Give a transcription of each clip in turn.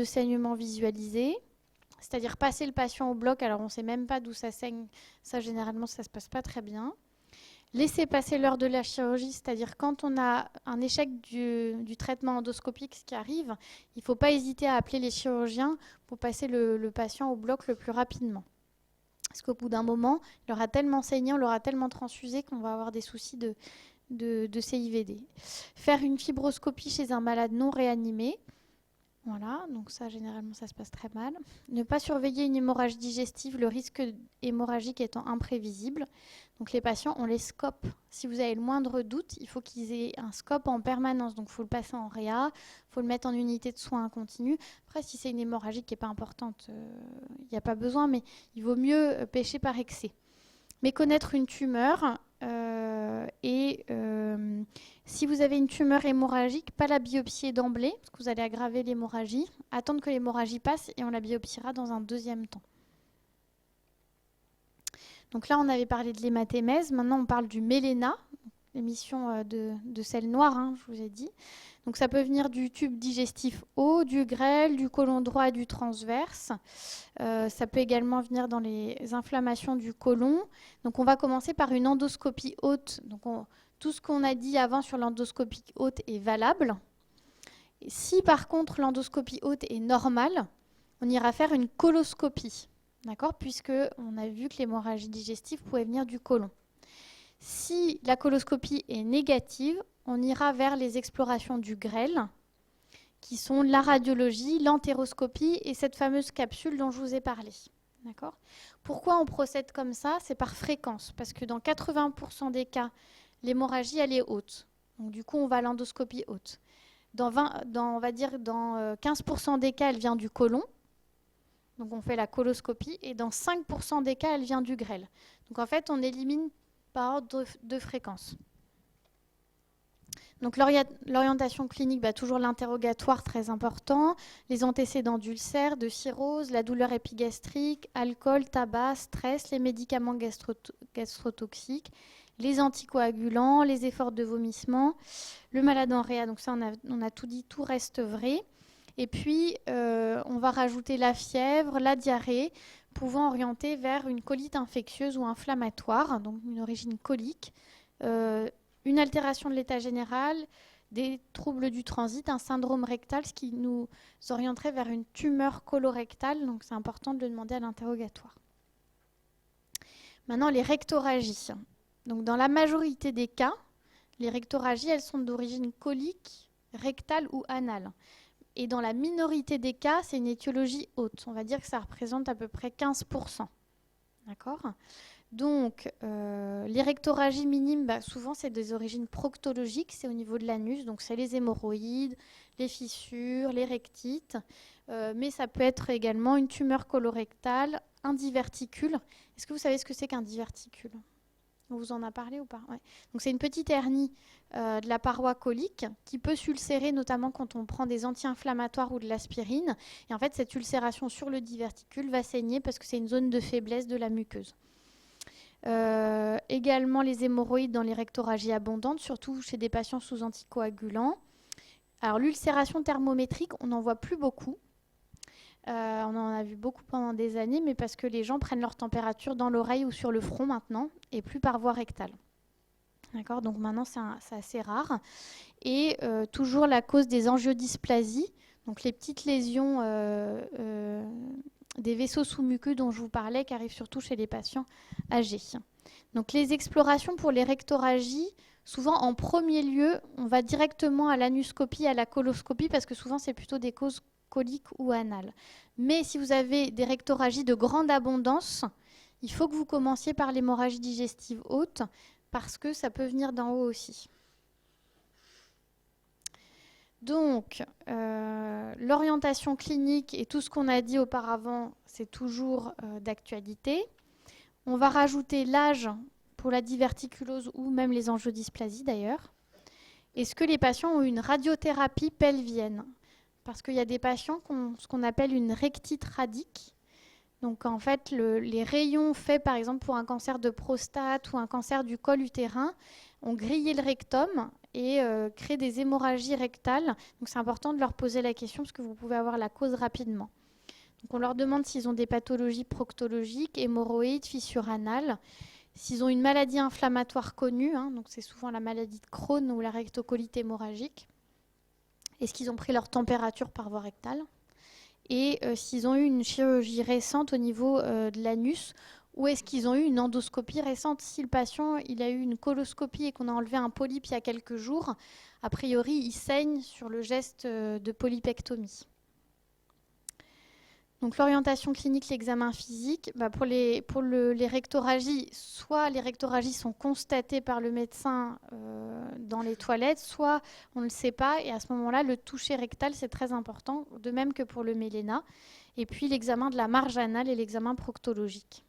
de saignement visualisé, c'est-à-dire passer le patient au bloc, alors on ne sait même pas d'où ça saigne, ça généralement ça ne se passe pas très bien. Laisser passer l'heure de la chirurgie, c'est-à-dire quand on a un échec du traitement endoscopique, ce qui arrive, il ne faut pas hésiter à appeler les chirurgiens pour passer le patient au bloc le plus rapidement. Parce qu'au bout d'un moment, il aura tellement saigné, on l'aura tellement transfusé qu'on va avoir des soucis de CIVD. Faire une fibroscopie chez un malade non réanimé. Voilà, donc ça, généralement, ça se passe très mal. Ne pas surveiller une hémorragie digestive, le risque hémorragique étant imprévisible. Donc les patients, on les scope. Si vous avez le moindre doute, il faut qu'ils aient un scope en permanence. Donc il faut le passer en réa, il faut le mettre en unité de soins continu. Après, si c'est une hémorragie qui n'est pas importante, il n'y a pas besoin, mais il vaut mieux pêcher par excès. Méconnaître une tumeur si vous avez une tumeur hémorragique, pas la biopsier d'emblée, parce que vous allez aggraver l'hémorragie. Attendre que l'hémorragie passe et on la biopsiera dans un deuxième temps. Donc là, on avait parlé de l'hématémèse. Maintenant, on parle du méléna, l'émission de sel noir, hein, je vous ai dit. Donc ça peut venir du tube digestif haut, du grêle, du côlon droit et du transverse. Ça peut également venir dans les inflammations du côlon. Donc on va commencer par une endoscopie haute. Donc tout ce qu'on a dit avant sur l'endoscopie haute est valable. Et si par contre l'endoscopie haute est normale, on ira faire une coloscopie. D'accord ? Puisqu'on a vu que l'hémorragie digestive pouvait venir du côlon. Si la coloscopie est négative, on ira vers les explorations du grêle, qui sont la radiologie, l'entéroscopie et cette fameuse capsule dont je vous ai parlé. D'accord ? Pourquoi on procède comme ça ? C'est par fréquence, parce que dans 80% des cas, l'hémorragie, elle est haute. Donc du coup, on va à l'endoscopie haute. Dans 15% des cas, elle vient du côlon. Donc on fait la coloscopie. Et dans 5% des cas, elle vient du grêle. Donc en fait, on élimine par ordre de fréquence. Donc l'orientation clinique, toujours l'interrogatoire, très important. Les antécédents d'ulcères, de cirrhose, la douleur épigastrique, alcool, tabac, stress, les médicaments gastrotoxiques, les anticoagulants, les efforts de vomissement, le malade en réa. Donc ça, on a tout dit, tout reste vrai. Et puis, on va rajouter la fièvre, la diarrhée, pouvant orienter vers une colite infectieuse ou inflammatoire, donc une origine colique, une altération de l'état général, des troubles du transit, un syndrome rectal, ce qui nous orienterait vers une tumeur colorectale, donc c'est important de le demander à l'interrogatoire. Maintenant, les rectorragies. Donc, dans la majorité des cas, les rectorragies, elles sont d'origine colique, rectale ou anale. Et dans la minorité des cas, c'est une étiologie haute. On va dire que ça représente à peu près 15%. D'accord ? Donc, les rectorragies minimes, souvent, c'est des origines proctologiques, c'est au niveau de l'anus. Donc, c'est les hémorroïdes, les fissures, les rectites. Mais ça peut être également une tumeur colorectale, un diverticule. Est-ce que vous savez ce que c'est qu'un diverticule ? On vous en a parlé ou pas ? Ouais. Donc, c'est une petite hernie de la paroi colique qui peut s'ulcérer, notamment quand on prend des anti-inflammatoires ou de l'aspirine. Et en fait, cette ulcération sur le diverticule va saigner parce que c'est une zone de faiblesse de la muqueuse. Également les hémorroïdes dans les rectorragies abondantes, surtout chez des patients sous anticoagulants. Alors l'ulcération thermométrique, on n'en voit plus beaucoup. On en a vu beaucoup pendant des années, mais parce que les gens prennent leur température dans l'oreille ou sur le front maintenant, et plus par voie rectale. D'accord ? Donc maintenant, c'est assez rare. Et toujours la cause des angiodysplasies, donc les petites lésions des vaisseaux sous-muqueux dont je vous parlais, qui arrivent surtout chez les patients âgés. Donc les explorations pour les rectorragies, souvent en premier lieu, on va directement à l'anuscopie, à la coloscopie, parce que souvent c'est plutôt des causes coliques ou anales. Mais si vous avez des rectorragies de grande abondance, il faut que vous commenciez par l'hémorragie digestive haute, parce que ça peut venir d'en haut aussi. Donc, l'orientation clinique et tout ce qu'on a dit auparavant, c'est toujours d'actualité. On va rajouter l'âge pour la diverticulose ou même les angiodysplasies d'ailleurs. Est-ce que les patients ont une radiothérapie pelvienne ? Parce qu'il y a des patients qui ont ce qu'on appelle une rectite radique. Donc en fait, les rayons faits par exemple pour un cancer de prostate ou un cancer du col utérin ont grillé le rectum et créent des hémorragies rectales. Donc c'est important de leur poser la question parce que vous pouvez avoir la cause rapidement. Donc on leur demande s'ils ont des pathologies proctologiques, hémorroïdes, fissures anales, s'ils ont une maladie inflammatoire connue, hein, donc c'est souvent la maladie de Crohn ou la rectocolite hémorragique. Est-ce qu'ils ont pris leur température par voie rectale? Et s'ils ont eu une chirurgie récente au niveau de l'anus, ou est-ce qu'ils ont eu une endoscopie récente? Si le patient il a eu une coloscopie et qu'on a enlevé un polype il y a quelques jours, a priori il saigne sur le geste de polypectomie. Donc l'orientation clinique, l'examen physique, pour les rectoragies, soit les rectoragies sont constatées par le médecin dans les toilettes, soit on ne le sait pas, et à ce moment-là, le toucher rectal, c'est très important, de même que pour le méléna. Et puis l'examen de la marge anale et l'examen proctologique.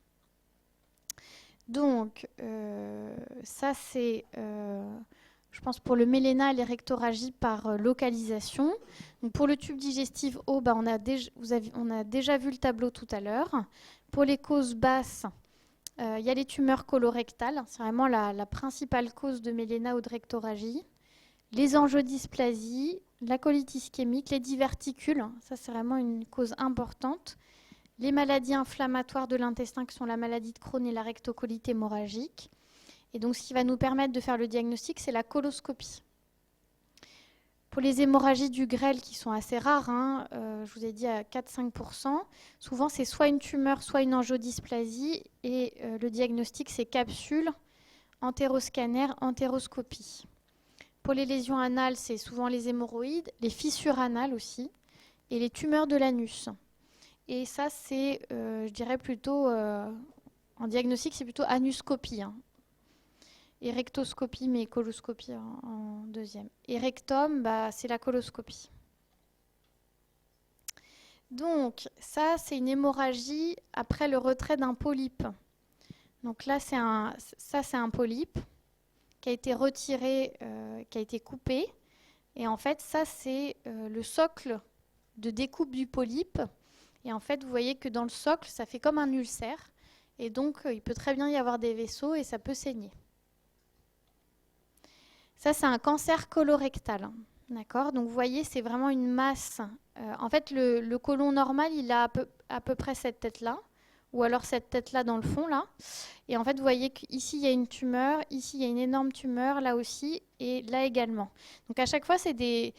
Donc, ça c'est... je pense pour le méléna et les rectoragies par localisation. Donc pour le tube digestif haut, on a déjà vu le tableau tout à l'heure. Pour les causes basses, il y a les tumeurs colorectales. C'est vraiment la principale cause de méléna ou de rectoragie. Les angiodysplasies, la colite ischémique, les diverticules. Ça, c'est vraiment une cause importante. Les maladies inflammatoires de l'intestin, qui sont la maladie de Crohn et la rectocolite hémorragique. Et donc, ce qui va nous permettre de faire le diagnostic, c'est la coloscopie. Pour les hémorragies du grêle, qui sont assez rares, je vous ai dit à 4-5%, souvent c'est soit une tumeur, soit une angiodysplasie. Et le diagnostic, c'est capsule, entéroscanner, entéroscopie. Pour les lésions anales, c'est souvent les hémorroïdes, les fissures anales aussi, et les tumeurs de l'anus. Et ça, c'est, je dirais plutôt, en diagnostic, c'est plutôt anuscopie. Et rectoscopie, mais coloscopie en deuxième. Et rectum, c'est la coloscopie. Donc, ça, c'est une hémorragie après le retrait d'un polype. Donc là, c'est un polype qui a été retiré, qui a été coupé. Et en fait, ça, c'est le socle de découpe du polype. Et en fait, vous voyez que dans le socle, ça fait comme un ulcère. Et donc, il peut très bien y avoir des vaisseaux et ça peut saigner. Ça, c'est un cancer colorectal. D'accord? Donc, vous voyez, c'est vraiment une masse. En fait, le côlon normal, il a à peu près cette tête-là. Ou alors cette tête-là dans le fond, là. Et en fait, vous voyez qu'ici, il y a une tumeur. Ici, il y a une énorme tumeur, là aussi. Et là également. Donc, à chaque fois, c'est des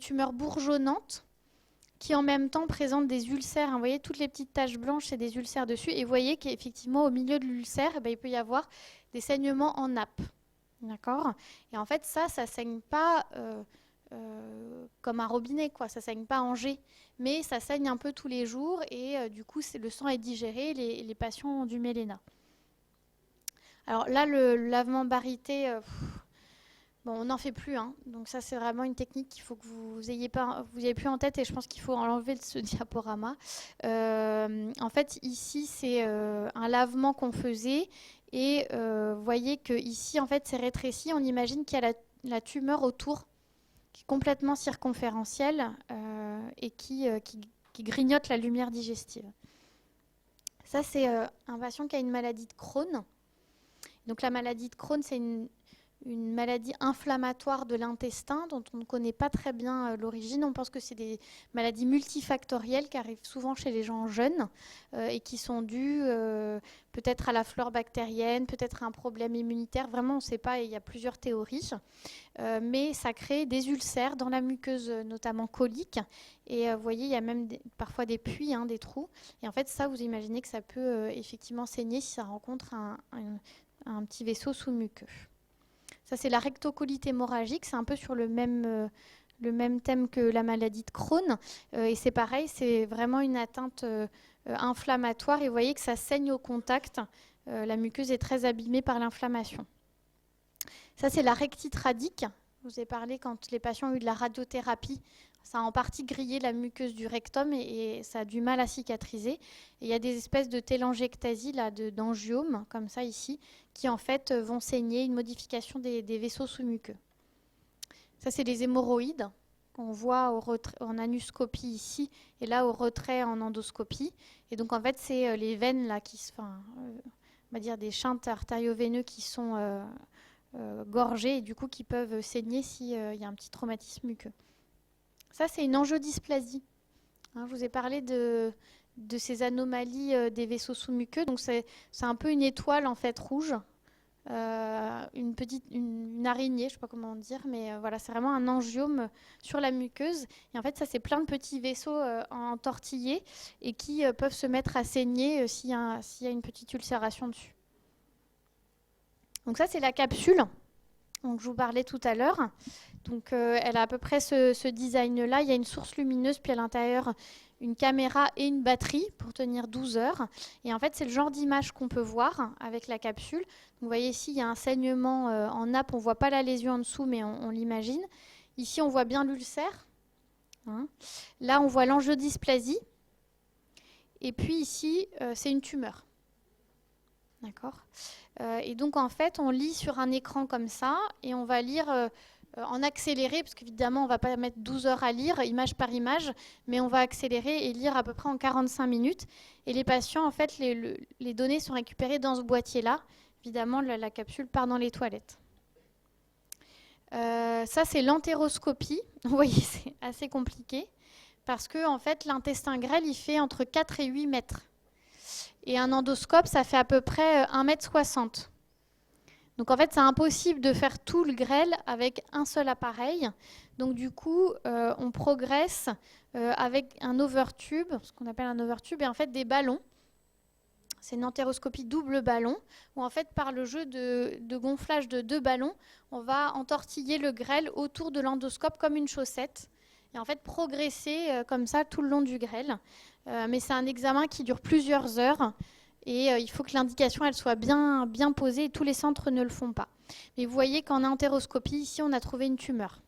tumeurs bourgeonnantes qui, en même temps, présentent des ulcères. Vous voyez, toutes les petites taches blanches, c'est des ulcères dessus. Et vous voyez qu'effectivement, au milieu de l'ulcère, il peut y avoir des saignements en nappe. D'accord? Et en fait, ça saigne pas comme un robinet, quoi. Ça saigne pas en jet, mais ça saigne un peu tous les jours et du coup, le sang est digéré. Les patients ont du méléna. Alors là, le lavement baryté, on n'en fait plus. Donc ça, c'est vraiment une technique qu'il faut que vous ayez plus en tête et je pense qu'il faut enlever de ce diaporama. En fait, ici, c'est un lavement qu'on faisait. Et vous voyez que ici, en fait, c'est rétréci. On imagine qu'il y a la tumeur autour, qui est complètement circonférentielle et qui grignote la lumière digestive. Ça, c'est un patient qui a une maladie de Crohn. Donc la maladie de Crohn, c'est une maladie inflammatoire de l'intestin dont on ne connaît pas très bien l'origine. On pense que c'est des maladies multifactorielles qui arrivent souvent chez les gens jeunes et qui sont dues peut-être à la flore bactérienne, peut-être à un problème immunitaire. Vraiment, on ne sait pas, il y a plusieurs théories. Mais ça crée des ulcères dans la muqueuse, notamment colique. Et vous voyez, il y a même parfois des puits, des trous. Et en fait, ça, vous imaginez que ça peut effectivement saigner si ça rencontre un petit vaisseau sous-muqueux. Ça, c'est la rectocolite hémorragique. C'est un peu sur le même thème que la maladie de Crohn. Et c'est pareil, c'est vraiment une atteinte inflammatoire. Et vous voyez que ça saigne au contact. La muqueuse est très abîmée par l'inflammation. Ça, c'est la rectite radique. Je vous ai parlé quand les patients ont eu de la radiothérapie. Ça a en partie grillé la muqueuse du rectum et ça a du mal à cicatriser. Et il y a des espèces de télangiectasie, d'angiomes, comme ça ici, qui en fait vont saigner, une modification des vaisseaux sous-muqueux. Ça, c'est les hémorroïdes. qu'on voit en anuscopie ici, et là au retrait en endoscopie. Et donc en fait, c'est les veines là on va dire des shunts artério-veineux qui sont gorgés et du coup qui peuvent saigner s'il y a un petit traumatisme muqueux. Ça, c'est une angiodysplasie. Je vous ai parlé de ces anomalies des vaisseaux sous-muqueux. Donc c'est un peu une étoile en fait rouge. Une araignée, je ne sais pas comment dire, mais voilà, c'est vraiment un angiome sur la muqueuse. Et en fait, ça, c'est plein de petits vaisseaux entortillés et qui peuvent se mettre à saigner s'il y a une petite ulcération dessus. Donc ça, c'est la capsule dont je vous parlais tout à l'heure. Donc elle a à peu près ce design-là. Il y a une source lumineuse, puis à l'intérieur, une caméra et une batterie pour tenir 12 heures. Et en fait, c'est le genre d'image qu'on peut voir avec la capsule. Donc, vous voyez ici, il y a un saignement en nappe. On ne voit pas la lésion en dessous, mais on l'imagine. Ici, on voit bien l'ulcère. Là, on voit l'angiodysplasie. Et puis ici, c'est une tumeur. D'accord. Et donc, en fait, on lit sur un écran comme ça et on va lire en accéléré, parce qu'évidemment, on ne va pas mettre 12 heures à lire, image par image, mais on va accélérer et lire à peu près en 45 minutes. Et les patients, en fait, les données sont récupérées dans ce boîtier-là. Évidemment, la capsule part dans les toilettes. Ça, c'est l'entéroscopie. Vous voyez, c'est assez compliqué, parce que, en fait, l'intestin grêle, il fait entre 4 et 8 mètres. Et un endoscope, ça fait à peu près 1,60 m. Donc en fait, c'est impossible de faire tout le grêle avec un seul appareil. Donc du coup, on progresse avec un overtube, ce qu'on appelle un overtube, et en fait des ballons. C'est une entéroscopie double ballon, où en fait, par le jeu de gonflage de 2 ballons, on va entortiller le grêle autour de l'endoscope comme une chaussette. Et en fait, progresser comme ça tout le long du grêle. Mais c'est un examen qui dure plusieurs heures. Et il faut que l'indication elle soit bien posée et tous les centres ne le font pas. Mais vous voyez qu'en entéroscopie, ici, on a trouvé une tumeur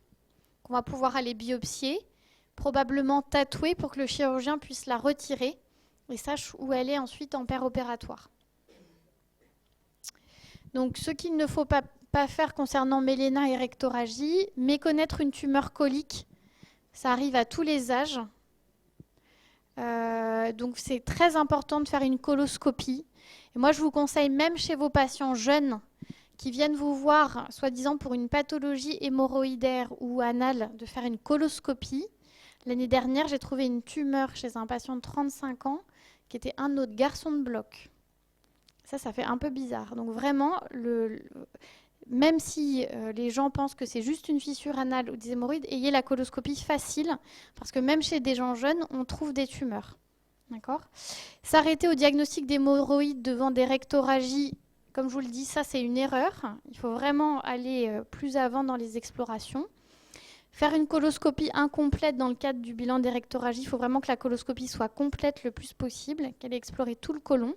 qu'on va pouvoir aller biopsier, probablement tatouer pour que le chirurgien puisse la retirer et sache où elle est ensuite en péropératoire. Donc, ce qu'il ne faut pas faire concernant méléna et rectorragie, méconnaître une tumeur colique, ça arrive à tous les âges. Donc c'est très important de faire une coloscopie. Et moi, je vous conseille, même chez vos patients jeunes qui viennent vous voir, soi-disant pour une pathologie hémorroïdaire ou anale, de faire une coloscopie. L'année dernière, j'ai trouvé une tumeur chez un patient de 35 ans qui était un de notre garçon de bloc. Ça fait un peu bizarre. Donc vraiment, même si les gens pensent que c'est juste une fissure anale ou des hémorroïdes, ayez la coloscopie facile, parce que même chez des gens jeunes, on trouve des tumeurs. D'accord ? S'arrêter au diagnostic d'hémorroïdes devant des rectorragies, comme je vous le dis, ça c'est une erreur. Il faut vraiment aller plus avant dans les explorations. Faire une coloscopie incomplète dans le cadre du bilan des rectorragies, il faut vraiment que la coloscopie soit complète le plus possible, qu'elle ait exploré tout le côlon.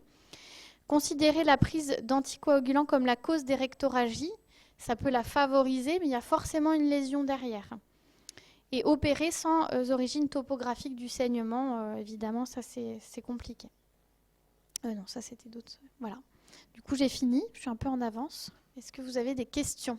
Considérer la prise d'anticoagulants comme la cause des rectorragies, ça peut la favoriser, mais il y a forcément une lésion derrière. Et opérer sans origine topographique du saignement, évidemment, ça c'est compliqué. Non, ça c'était d'autres. Voilà. Du coup, j'ai fini, je suis un peu en avance. Est-ce que vous avez des questions ?